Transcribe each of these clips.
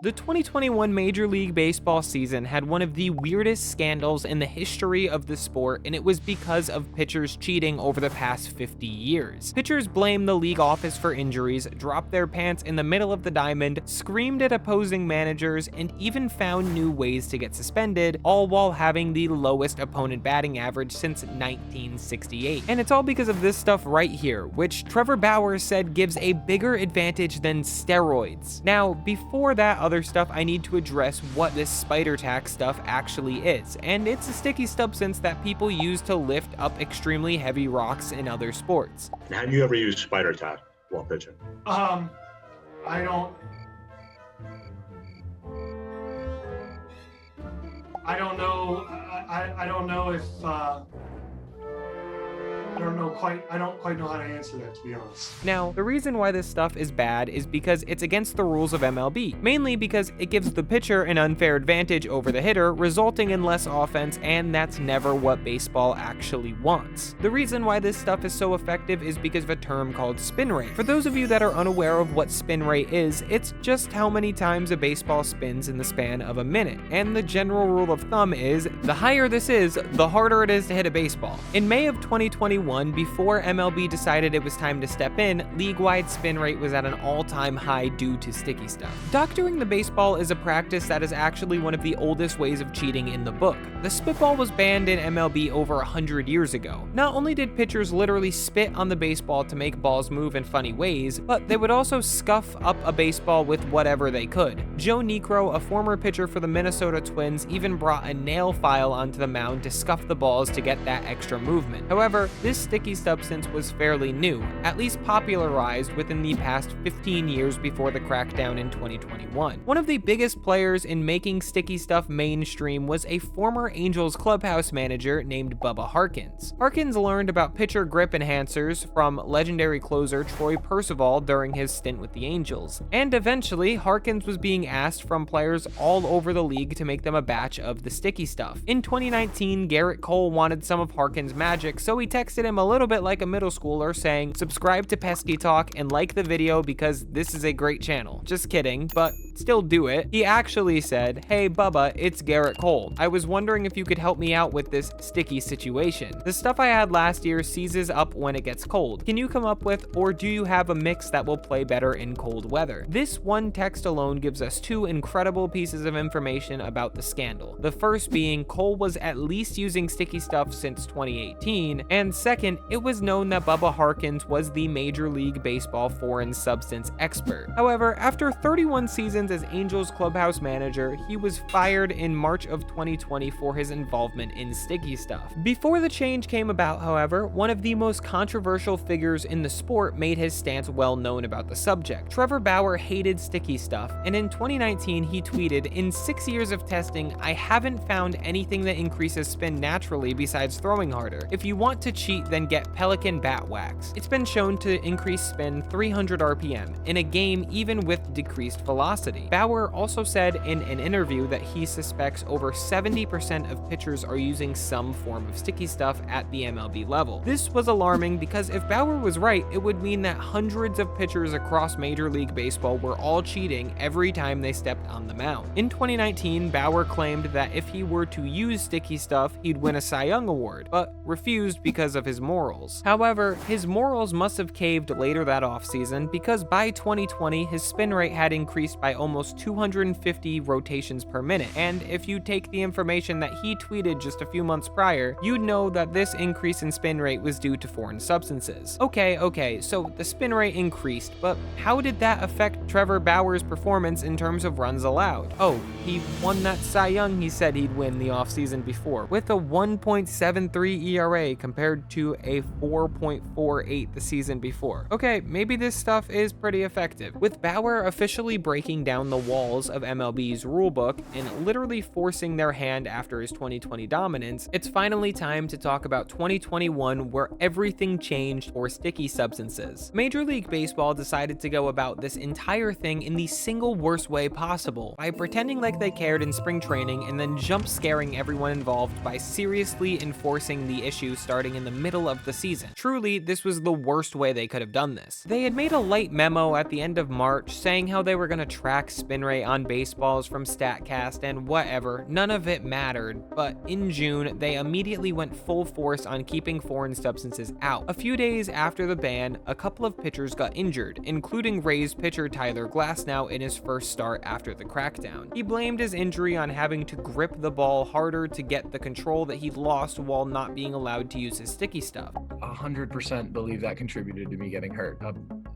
The 2021 Major League Baseball season had one of the weirdest scandals in the history of the sport, and it was because of pitchers cheating over the past 50 years. Pitchers blamed the league office for injuries, dropped their pants in the middle of the diamond, screamed at opposing managers, and even found new ways to get suspended, all while having the lowest opponent batting average since 1968. And it's all because of this stuff right here, which Trevor Bauer said gives a bigger advantage than steroids. Now, before that other stuff, I need to address what this spider tack stuff actually is, and it's a sticky substance that people use to lift up extremely heavy rocks in other sports. Have you ever used spider tack while pitching? I don't. I don't know. I don't know if. I don't quite know how to answer that, to be honest. Now, the reason why this stuff is bad is because it's against the rules of MLB, mainly because it gives the pitcher an unfair advantage over the hitter, resulting in less offense, and that's never what baseball actually wants. The reason why this stuff is so effective is because of a term called spin rate. For those of you that are unaware of what spin rate is, it's just how many times a baseball spins in the span of a minute, and the general rule of thumb is, the higher this is, the harder it is to hit a baseball. In May of 2021, before MLB decided it was time to step in, league-wide spin rate was at an all-time high due to sticky stuff. Doctoring the baseball is a practice that is actually one of the oldest ways of cheating in the book. The spitball was banned in MLB over 100 years ago. Not only did pitchers literally spit on the baseball to make balls move in funny ways, but they would also scuff up a baseball with whatever they could. Joe Niekro, a former pitcher for the Minnesota Twins, even brought a nail file onto the mound to scuff the balls to get that extra movement. However, this sticky substance was fairly new, at least popularized within the past 15 years before the crackdown in 2021. One of the biggest players in making sticky stuff mainstream was a former Angels clubhouse manager named Bubba Harkins. Harkins learned about pitcher grip enhancers from legendary closer Troy Percival during his stint with the Angels, and eventually Harkins was being asked from players all over the league to make them a batch of the sticky stuff. In 2019, Garrett Cole wanted some of Harkins' magic, so he texted him a little bit like a middle schooler saying, "Subscribe to Pesky Talk and like the video because this is a great channel." Just kidding, but still do it. He actually said, "Hey Bubba, it's Garrett Cole. I was wondering if you could help me out with this sticky situation. The stuff I had last year seizes up when it gets cold. Can you come up with, or do you have a mix that will play better in cold weather?" This one text alone gives us two incredible pieces of information about the scandal. The first being Cole was at least using sticky stuff since 2018, and second, it was known that Bubba Harkins was the Major League Baseball foreign substance expert. However, after 31 seasons as Angels clubhouse manager, he was fired in March of 2020 for his involvement in sticky stuff. Before the change came about, however, one of the most controversial figures in the sport made his stance well known about the subject. Trevor Bauer hated sticky stuff, and in 2019 he tweeted, "In 6 years of testing, I haven't found anything that increases spin naturally besides throwing harder. If you want to cheat, then get Pelican bat wax. It's been shown to increase spin 300 RPM in a game even with decreased velocity." Bauer also said in an interview that he suspects over 70% of pitchers are using some form of sticky stuff at the MLB level. This was alarming because if Bauer was right, it would mean that hundreds of pitchers across Major League Baseball were all cheating every time they stepped on the mound. In 2019, Bauer claimed that if he were to use sticky stuff, he'd win a Cy Young Award, but refused because of his morals. However, his morals must have caved later that offseason because by 2020, his spin rate had increased by almost 250 rotations per minute, and if you take the information that he tweeted just a few months prior, you'd know that this increase in spin rate was due to foreign substances. Okay, so the spin rate increased, but how did that affect Trevor Bauer's performance in terms of runs allowed? Oh, he won that Cy Young he said he'd win the offseason before, with a 1.73 ERA compared to a 4.48 the season before. Okay, maybe this stuff is pretty effective. With Bauer officially breaking down the walls of MLB's rulebook and literally forcing their hand after his 2020 dominance, it's finally time to talk about 2021, where everything changed for sticky substances. Major League Baseball decided to go about this entire thing in the single worst way possible, by pretending like they cared in spring training and then jump scaring everyone involved by seriously enforcing the issue starting in the middle middle of the season. Truly, this was the worst way they could have done this. They had made a light memo at the end of March saying how they were going to track spin rate on baseballs from StatCast and whatever, none of it mattered, but in June, they immediately went full force on keeping foreign substances out. A few days after the ban, a couple of pitchers got injured, including Rays pitcher Tyler Glasnow in his first start after the crackdown. He blamed his injury on having to grip the ball harder to get the control that he lost while not being allowed to use his sticky stuff. 100% believe that contributed to me getting hurt.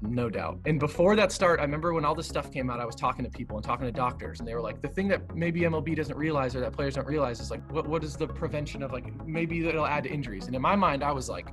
No doubt. And before that start, I remember when all this stuff came out, I was talking to people and talking to doctors, and they were like, the thing that maybe MLB doesn't realize or that players don't realize is like, what is the prevention of, like, maybe it'll add to injuries. And in my mind, I was like,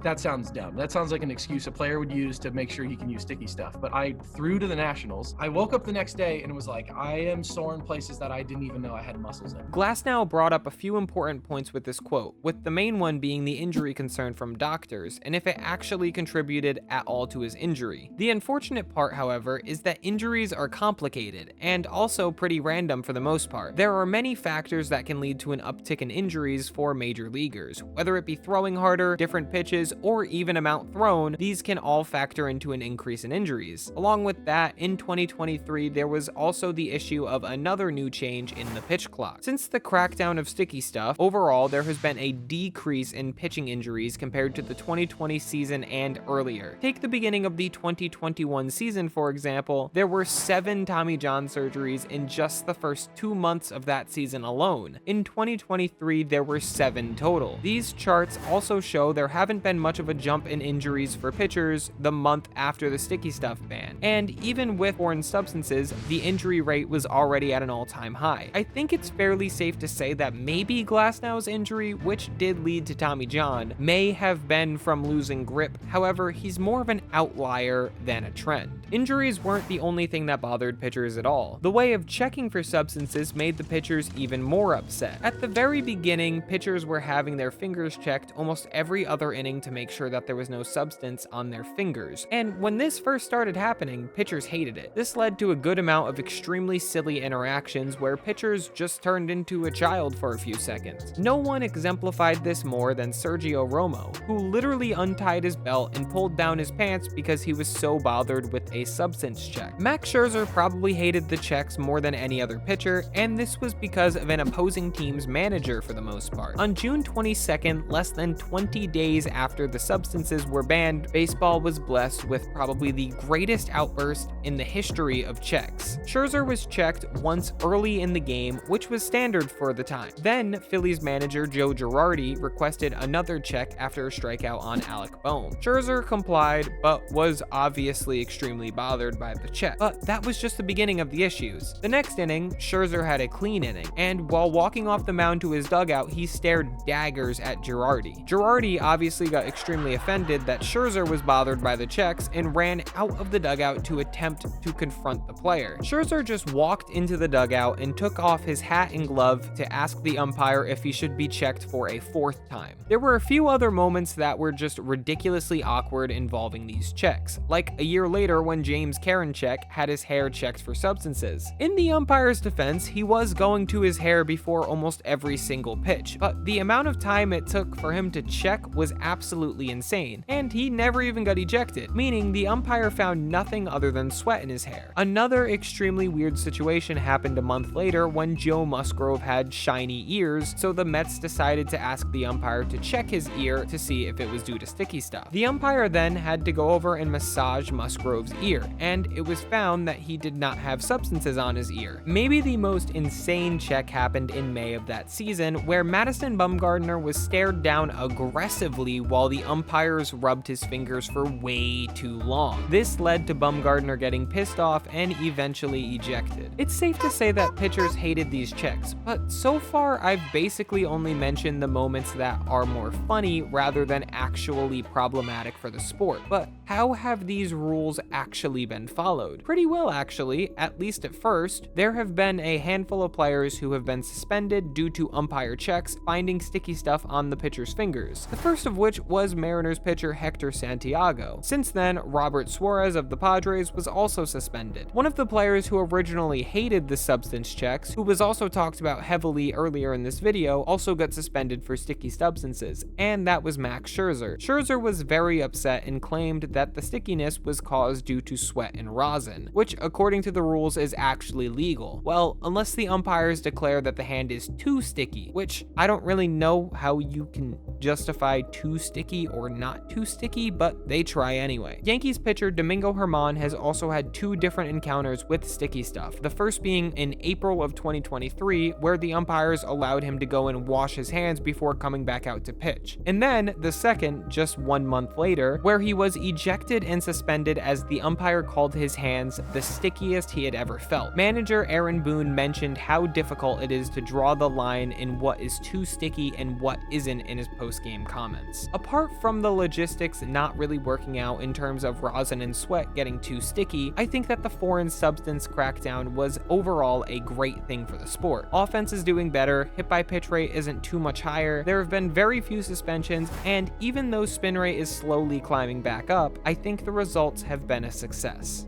that sounds dumb. That sounds like an excuse a player would use to make sure he can use sticky stuff. But I threw to the Nationals. I woke up the next day and it was like, I am sore in places that I didn't even know I had muscles in. Glasnow brought up a few important points with this quote, with the main one being the injury concern from doctors, and if it actually contributed at all to his injury. The unfortunate part, however, is that injuries are complicated, and also pretty random for the most part. There are many factors that can lead to an uptick in injuries for major leaguers, whether it be throwing harder, different pitches, or even amount thrown. These can all factor into an increase in injuries. Along with that, in 2023, there was also the issue of another new change in the pitch clock. Since the crackdown of sticky stuff, overall there has been a decrease in pitching injuries compared to the 2020 season and earlier. Take the beginning of the 2021 season, for example, there were 7 Tommy John surgeries in just the first 2 months of that season alone. In 2023, there were 7 total. These charts also show there haven't been much of a jump in injuries for pitchers the month after the sticky stuff ban. And even with foreign substances, the injury rate was already at an all-time high. I think it's fairly safe to say that maybe Glasnow's injury, which did lead to Tommy John, may have been from losing grip. However, he's more of an outlier than a trend. Injuries weren't the only thing that bothered pitchers at all. The way of checking for substances made the pitchers even more upset. At the very beginning, pitchers were having their fingers checked almost every other inning to make sure that there was no substance on their fingers. And when this first started happening, pitchers hated it. This led to a good amount of extremely silly interactions where pitchers just turned into a child for a few seconds. No one exemplified this more than Sergio Romo, who literally untied his belt and pulled down his pants because he was so bothered with a substance check. Max Scherzer probably hated the checks more than any other pitcher, and this was because of an opposing team's manager for the most part. On June 22nd, less than 20 days after the substances were banned, baseball was blessed with probably the greatest outburst in the history of checks. Scherzer was checked once early in the game, which was standard for the time. Then, Phillies manager Joe Girardi requested another check after a strikeout on Alec Bohm. Scherzer complied, but was obviously extremely bothered by the check. But that was just the beginning of the issues. The next inning, Scherzer had a clean inning, and while walking off the mound to his dugout, he stared daggers at Girardi. Girardi obviously got extremely offended that Scherzer was bothered by the checks and ran out of the dugout to attempt to confront the player. Scherzer just walked into the dugout and took off his hat and glove to ask the umpire if he should be checked for a 4th time. There were a few other moments that were just ridiculously awkward involving these checks, like a year later when James Karinchak had his hair checked for substances. In the umpire's defense, he was going to his hair before almost every single pitch, but the amount of time it took for him to check was absolutely insane, and he never even got ejected, meaning the umpire found nothing other than sweat in his hair. Another extremely weird situation happened a month later when Joe Musgrove had shiny ears, so the Mets decided to ask the umpire to check his ear to see if it was due to sticky stuff. The umpire then had to go over and massage Musgrove's ear, and it was found that he did not have substances on his ear. Maybe the most insane check happened in May of that season, where Madison Bumgarner was stared down aggressively while the umpires rubbed his fingers for way too long. This led to Bumgarner getting pissed off and eventually ejected. It's safe to say that pitchers hated these checks, but so far I've basically only mentioned the moments that are more funny rather than actually problematic for the sport. But how have these rules actually been followed? Pretty well, actually, at least at first. There have been a handful of players who have been suspended due to umpire checks finding sticky stuff on the pitcher's fingers. The first of which was Mariners pitcher Hector Santiago. Since then, Robert Suarez of the Padres was also suspended. One of the players who originally hated the substance checks, who was also talked about heavily earlier in this video, also got suspended for sticky substances, and that was Max Scherzer. Scherzer was very upset and claimed that the stickiness was caused due to sweat and rosin, which according to the rules is actually legal. Well, unless the umpires declare that the hand is too sticky, which I don't really know how you can justify too sticky or not too sticky, but they try anyway. Yankees pitcher Domingo Germán has also had 2 different encounters with sticky stuff. The first being in April of 2023, where the umpires allowed him to go and wash his hands before coming back out to pitch. And then the second, just 1 month later, where he was ejected and suspended as the umpire called his hands the stickiest he had ever felt. Manager Aaron Boone mentioned how difficult it is to draw the line in what is too sticky and what isn't in his post-game comments. Apart from the logistics not really working out in terms of rosin and sweat getting too sticky, I think that the foreign substance crackdown was overall a great thing for the sport. Offense is doing better, hit by pitch rate isn't too much higher, there have been very few suspensions, and even though spin rate is slowly climbing back up, I think the results have been a success.